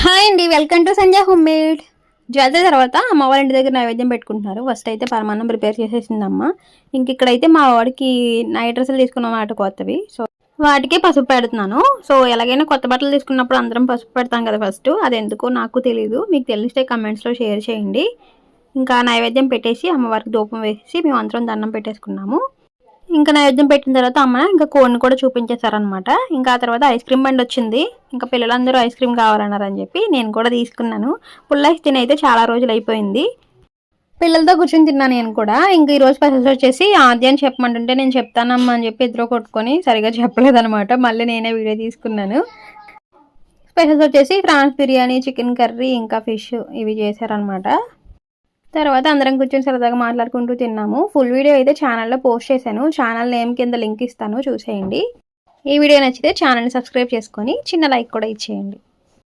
Hi అండి, welcome to Sanjay home made. జాతర తర్వాత అమ్మ వాళ్ళ ఇంటి దగ్గర నైవేద్యం పెట్టుకుంటున్నారు. ఫస్ట్ అయితే పరమాన్నం ప్రిపేర్ చేసేసిందమ్మ. ఇంక ఇక్కడైతే మా వాడికి నైట్ డ్రెస్సులు తీసుకున్న మాట కొత్తవి, సో వాటికి పసుపు పెడుతున్నాను. సో ఎలాగైనా కొత్త బట్టలు తీసుకున్నప్పుడు అందరం పసుపు పెడతాం కదా ఫస్ట్. అది ఎందుకో నాకు తెలియదు, మీకు తెలిస్తే కమెంట్స్లో షేర్ చేయండి. ఇంకా నైవేద్యం పెట్టేసి అమ్మవారికి ధూపం వేసి మేము అందరం దండం పెట్టేసుకున్నాము. ఇంకా నైవేద్యం పెట్టిన తర్వాత అమ్మ ఇంకా కోడిని కూడా చూపించేశారనమాట. ఇంకా ఆ తర్వాత ఐస్ క్రీమ్ బండి వచ్చింది. ఇంకా పిల్లలందరూ ఐస్ క్రీమ్ కావాలన్నారని చెప్పి నేను కూడా తీసుకున్నాను. ఫుల్ ఐస్ తిని అయితే చాలా రోజులు అయిపోయింది. పిల్లలతో కూర్చొని తిన్నాను నేను కూడా. ఇంకా ఈరోజు స్పెషల్స్ వచ్చేసి ఆద్య అని చెప్పమంటుంటే నేను చెప్తానమ్మా అని చెప్పి ఇద్దరు కొట్టుకొని సరిగా చెప్పలేదనమాట. మళ్ళీ నేనే వీడియో తీసుకున్నాను. స్పెషల్స్ వచ్చేసి ఫ్రాన్స్ బిర్యానీ, చికెన్ కర్రీ, ఇంకా ఫిష్ ఇవి చేశారనమాట. తర్వాత అందరం కూర్చొని సరదాగా మాట్లాడుకుంటూ తిన్నాము. ఫుల్ వీడియో అయితే ఛానల్లో పోస్ట్ చేశాను. ఛానల్ నేమ్ కింద లింక్ ఇస్తాను, చూసేయండి. ఈ వీడియో నచ్చితే ఛానల్ని సబ్స్క్రైబ్ చేసుకొని చిన్న లైక్ కూడా ఇచ్చేయండి.